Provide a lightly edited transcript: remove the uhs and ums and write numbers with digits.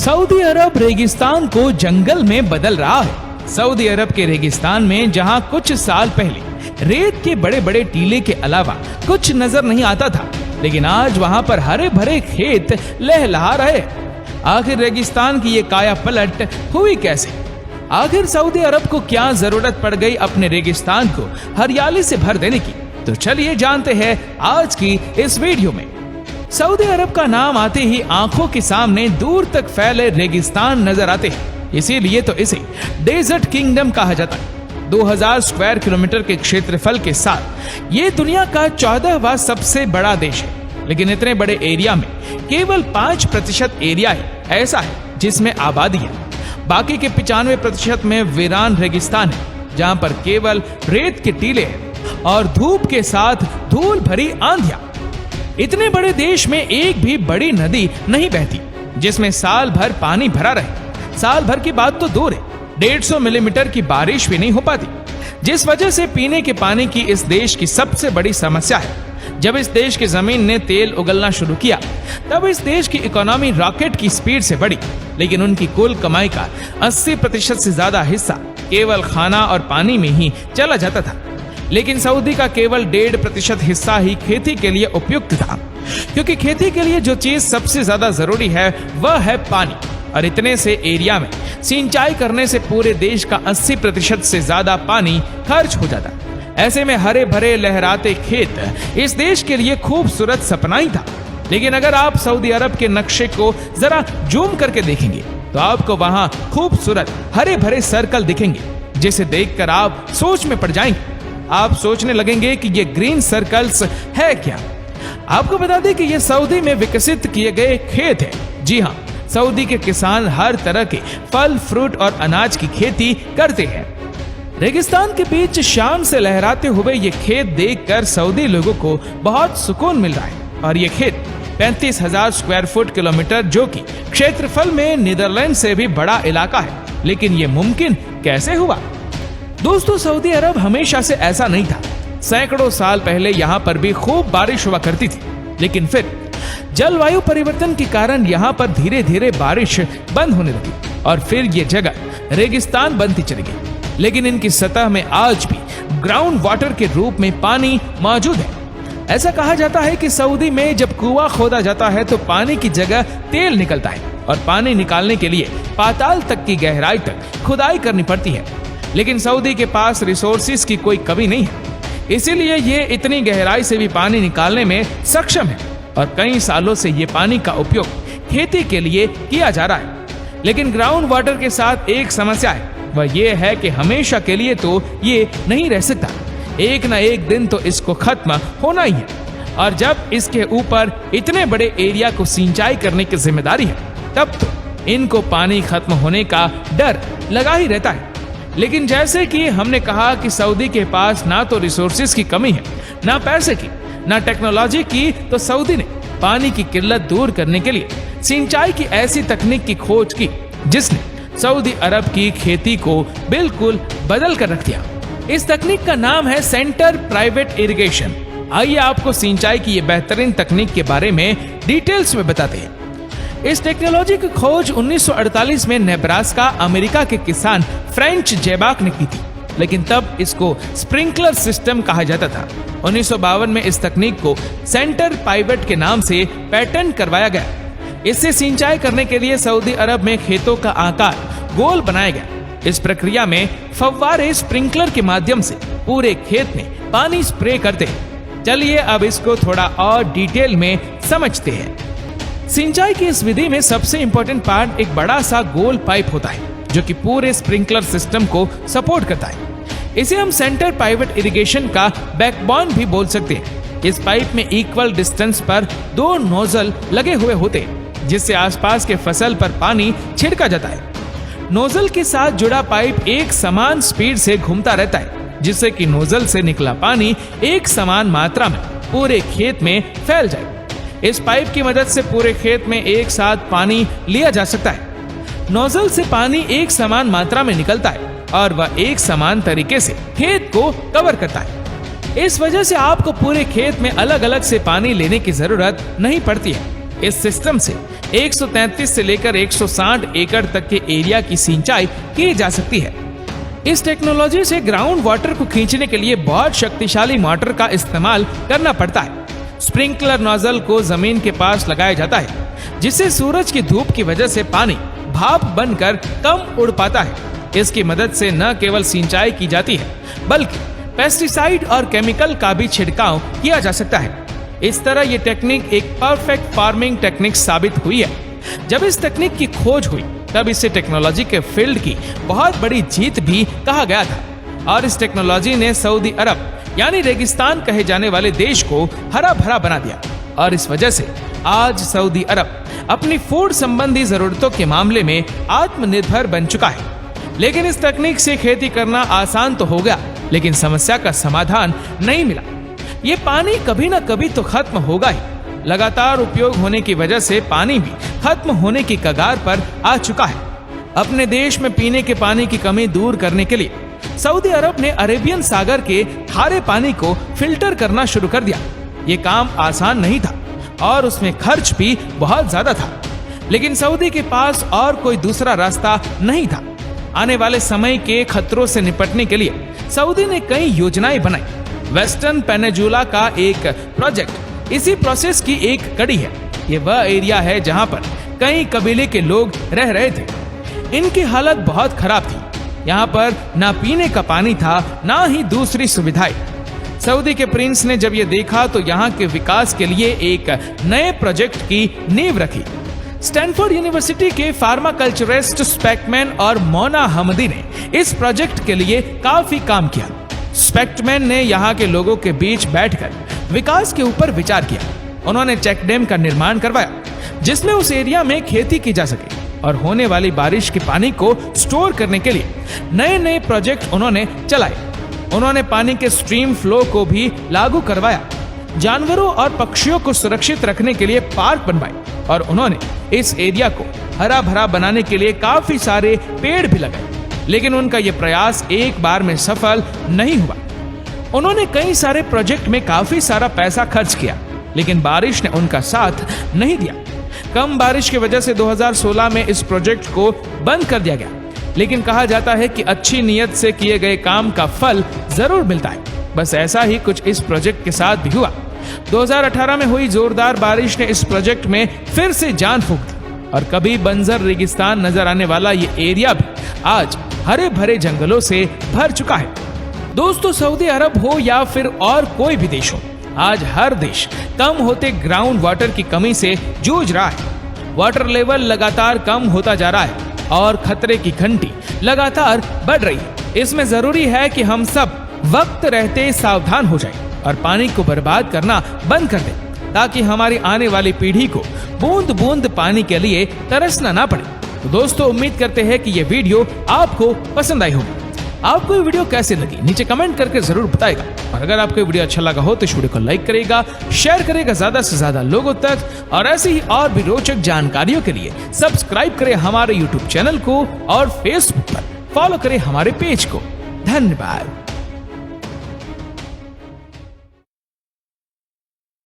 Saudi अरब रेगिस्तान को जंगल में बदल रहा है। सऊदी अरब के रेगिस्तान में जहां कुछ साल पहले रेत के बड़े बड़े टीले के अलावा कुछ नजर नहीं आता था, लेकिन आज वहां पर हरे भरे खेत लहलहा रहे। आखिर रेगिस्तान की ये काया पलट हुई कैसे? आखिर सऊदी अरब को क्या जरूरत पड़ गई अपने रेगिस्तान को हरियाली से भर देने की? तो चलिए जानते हैं आज की इस वीडियो में। सऊदी अरब का नाम आते ही आंखों के सामने दूर तक फैले रेगिस्तान नजर आते हैं, इसीलिए तो इसे डेजर्ट किंगडम कहा जाता है। 2000 स्क्वायर किलोमीटर के क्षेत्रफल के साथ ये दुनिया का 14वां सबसे बड़ा देश है, लेकिन इतने बड़े एरिया में केवल 5% एरिया ही ऐसा है जिसमें आबादी है। बाकी के 95% में वीरान रेगिस्तान है, जहां पर केवल रेत के टीले हैं और धूप के साथ धूल भरी आंधियां। इतने बड़े देश में एक भी बड़ी नदी नहीं बहती जिसमें साल भर पानी भरा रहे। साल भर की बात तो दूर है, 150 मिलीमीटर की बारिश भी नहीं हो पाती, जिस वजह से पीने के पानी की इस देश की सबसे बड़ी समस्या है। जब इस देश की जमीन ने तेल उगलना शुरू किया, तब इस देश की इकोनॉमी रॉकेट की स्पीड से बढ़ी, लेकिन उनकी कुल कमाई का 80% से ज्यादा हिस्सा केवल खाना और पानी में ही चला जाता था। लेकिन सऊदी का केवल 1.5% हिस्सा ही खेती के लिए उपयुक्त था, क्योंकि खेती के लिए जो चीज सबसे ज्यादा जरूरी है वह है पानी। और इतने से एरिया में सिंचाई करने से पूरे देश का 80% से ज्यादा पानी खर्च हो जाता। ऐसे में हरे भरे लहराते खेत इस देश के लिए खूबसूरत सपना ही था। लेकिन अगर आप सऊदी अरब के नक्शे को जरा जूम करके देखेंगे तो आपको वहां खूबसूरत हरे भरे सर्कल दिखेंगे, जिसे देखकर आप सोच में पड़ जाएंगे। आप सोचने लगेंगे कि ये ग्रीन सर्कल्स है क्या? आपको बता दें कि ये सऊदी में विकसित किए गए खेत हैं। जी हाँ, सऊदी के किसान हर तरह के फल, फ्रूट और अनाज की खेती करते हैं। रेगिस्तान के बीच शाम से लहराते हुए ये खेत देखकर सऊदी लोगों को बहुत सुकून मिल रहा है। और ये खेत 35,000 स्क्वायर फुट किलोमीटर, जो कि क्षेत्रफल में नीदरलैंड से भी बड़ा इलाका है। लेकिन ये मुमकिन कैसे हुआ? दोस्तों, सऊदी अरब हमेशा से ऐसा नहीं था। सैकड़ों साल पहले यहाँ पर भी खूब बारिश हुआ करती थी, लेकिन फिर जलवायु परिवर्तन के कारण यहाँ पर धीरे धीरे बारिश बंद होने लगी और फिर ये जगह रेगिस्तान बनती चली गई। लेकिन इनकी सतह में आज भी ग्राउंड वाटर के रूप में पानी मौजूद है। ऐसा कहा जाता है कि सऊदी में जब कुआं खोदा जाता है तो पानी की जगह तेल निकलता है, और पानी निकालने के लिए पाताल तक की गहराई तक खुदाई करनी पड़ती है। लेकिन सऊदी के पास रिसोर्सेज की कोई कमी नहीं है, इसीलिए ये इतनी गहराई से भी पानी निकालने में सक्षम है। और कई सालों से ये पानी का उपयोग खेती के लिए किया जा रहा है। लेकिन ग्राउंड वाटर के साथ एक समस्या है, वह ये है कि हमेशा के लिए तो ये नहीं रह सकता। एक न एक दिन तो इसको खत्म होना ही है। और जब इसके ऊपर इतने बड़े एरिया को सिंचाई करने की जिम्मेदारी है, तब तो इनको पानी खत्म होने का डर लगा ही रहता है। लेकिन जैसे कि हमने कहा कि सऊदी के पास ना तो रिसोर्सेज की कमी है, ना पैसे की, ना टेक्नोलॉजी की, तो सऊदी ने पानी की किल्लत दूर करने के लिए सिंचाई की ऐसी तकनीक की खोज की जिसने सऊदी अरब की खेती को बिल्कुल बदल कर रख दिया। इस तकनीक का नाम है सेंटर पाइवेट इरिगेशन। आइए आपको सिंचाई की ये बेहतरीन तकनीक के बारे में डिटेल्स में बताते हैं। इस टेक्नोलॉजी की खोज 1948 में नेब्रास्का, अमेरिका के किसान फ्रेंच जेबाक ने की थी, लेकिन तब इसको स्प्रिंकलर सिस्टम कहा जाता था। 1952 में इस तकनीक को सेंटर पाइवेट के नाम से पेटेंट करवाया गया। इससे सिंचाई करने के लिए सऊदी अरब में खेतों का आकार गोल बनाया गया। इस प्रक्रिया में फव्वारे स्प्रिंकलर के माध्यम से पूरे खेत में पानी स्प्रे करते हैं। चलिए अब इसको थोड़ा और डिटेल में समझते हैं। सिंचाई की इस विधि में सबसे इंपॉर्टेंट पार्ट एक बड़ा सा गोल पाइप होता है, जो कि पूरे स्प्रिंकलर सिस्टम को सपोर्ट करता है। इसे हम सेंटर पाइवेट इरिगेशन का बैकबोन भी बोल सकते हैं। इस पाइप में इक्वल डिस्टेंस पर 2 नोजल लगे हुए होते हैं, जिससे आसपास के फसल पर पानी छिड़का जाता है। नोजल के साथ जुड़ा पाइप एक समान स्पीड से घूमता रहता है, जिससे कि नोजल से निकला पानी एक समान मात्रा में पूरे खेत में फैल जाए। इस पाइप की मदद से पूरे खेत में एक साथ पानी लिया जा सकता है। नोजल से पानी एक समान मात्रा में निकलता है और वह एक समान तरीके से खेत को कवर करता है। इस वजह से आपको पूरे खेत में अलग अलग से पानी लेने की जरूरत नहीं पड़ती है। इस सिस्टम से 133 से लेकर 160 एकड़ तक के एरिया की सिंचाई की जा सकती है। इस टेक्नोलॉजी से ग्राउंड वाटर को खींचने के लिए बहुत शक्तिशाली मोटर का इस्तेमाल करना पड़ता है। स्प्रिंकलर नोजल को जमीन के पास लगाया जाता है, जिससे सूरज की धूप की वजह से पानी भाप बनकर कम उड़ पाता है। इसकी मदद से न केवल सिंचाई की जाती है, बल्कि पेस्टिसाइड और केमिकल का भी छिड़काव किया जा सकता है। इस तरह ये टेक्निक एक परफेक्ट फार्मिंग टेक्निक साबित हुई है। जब इस तकनीक की खोज हुई तब इसे टेक्नोलॉजी के फील्ड की बहुत बड़ी जीत भी कहा गया था और इस टेक्नोलॉजी ने सऊदी अरब यानी रेगिस्तान कहे जाने वाले देश को हरा भरा बना दिया और इस वजह से आज सऊदी अरब अपनी फूड संबंधी जरूरतों के मामले में आत्मनिर्भर बन चुका है। लेकिन इस तकनीक से खेती करना आसान तो हो गया, लेकिन समस्या का समाधान नहीं मिला। ये पानी कभी ना कभी तो खत्म होगा ही। लगातार उपयोग होने की वजह से पानी भी खत्म होने की कगार पर आ चुका है। अपने देश में पीने के पानी की कमी दूर करने के लिए सऊदी अरब ने अरेबियन सागर के खारे पानी को फिल्टर करना शुरू कर दिया। ये काम आसान नहीं था और उसमें खर्च भी बहुत ज्यादा था, लेकिन सऊदी के पास और कोई दूसरा रास्ता नहीं था। आने वाले समय के खतरों से निपटने के लिए सऊदी ने कई योजनाएं बनाई। वेस्टर्न पेनिनसुला का एक प्रोजेक्ट इसी प्रोसेस की एक कड़ी है। ये वह एरिया है जहां पर कई कबीले के लोग रह रहे थे। इनकी हालत बहुत खराब थी। यहाँ पर ना पीने का पानी था, ना ही दूसरी सुविधाएं। सऊदी के प्रिंस ने जब ये देखा तो यहाँ के विकास के लिए एक नए प्रोजेक्ट की नींव रखी। स्टैनफोर्ड यूनिवर्सिटी के फार्माकल्चरिस्ट स्पेकमैन और मोना हमदी ने इस प्रोजेक्ट के लिए काफी काम किया। स्पेकमैन ने यहाँ के लोगों के बीच बैठकर विकास के ऊपर विचार किया। उन्होंने चेक डैम का निर्माण करवाया, जिसमें उस एरिया में खेती की जा सके और होने वाली बारिश के पानी को स्टोर करने के लिए नए नए प्रोजेक्ट उन्होंने चलाए। उन्होंने पानी के स्ट्रीम फ्लो को भी लागू करवाया, जानवरों और पक्षियों को सुरक्षित रखने के लिए पार्क बनवाए और उन्होंने इस एरिया को हरा भरा बनाने के लिए काफी सारे पेड़ भी लगाए। लेकिन उनका यह प्रयास एक बार में सफल नहीं हुआ। उन्होंने कई सारे प्रोजेक्ट में काफी सारा पैसा खर्च किया, लेकिन बारिश ने उनका साथ नहीं दिया। कम बारिश की वजह से 2016 में इस प्रोजेक्ट को बंद कर दिया गया। लेकिन कहा जाता है कि अच्छी नीयत से किए गए काम का फल जरूर मिलता है। बस ऐसा ही कुछ इस प्रोजेक्ट के साथ भी हुआ। 2018 में हुई जोरदार बारिश ने इस प्रोजेक्ट में फिर से जान फूंक दी और कभी बंजर रेगिस्तान नजर आने वाला ये एरिया भी आज हरे भरे जंगलों से भर चुका है। दोस्तों, सऊदी अरब हो या फिर और कोई भी देश हो, आज हर देश कम होते ग्राउंड वाटर की कमी से जूझ रहा है। वाटर लेवल लगातार कम होता जा रहा है और खतरे की घंटी लगातार बढ़ रही है। इसमें जरूरी है कि हम सब वक्त रहते सावधान हो जाएं और पानी को बर्बाद करना बंद कर दें, ताकि हमारी आने वाली पीढ़ी को बूंद बूंद पानी के लिए तरसना ना पड़े। तो दोस्तों, उम्मीद करते हैं कि ये वीडियो आपको पसंद आई होगी। आपको ये वीडियो कैसे लगी नीचे कमेंट करके जरूर बताएगा और अगर आपको ये वीडियो अच्छा लगा हो तो इस वीडियो को लाइक करेगा, शेयर करेगा ज्यादा से ज्यादा लोगों तक और ऐसे ही और भी रोचक जानकारियों के लिए सब्सक्राइब करें हमारे YouTube चैनल को और Facebook पर फॉलो करें हमारे पेज को। धन्यवाद।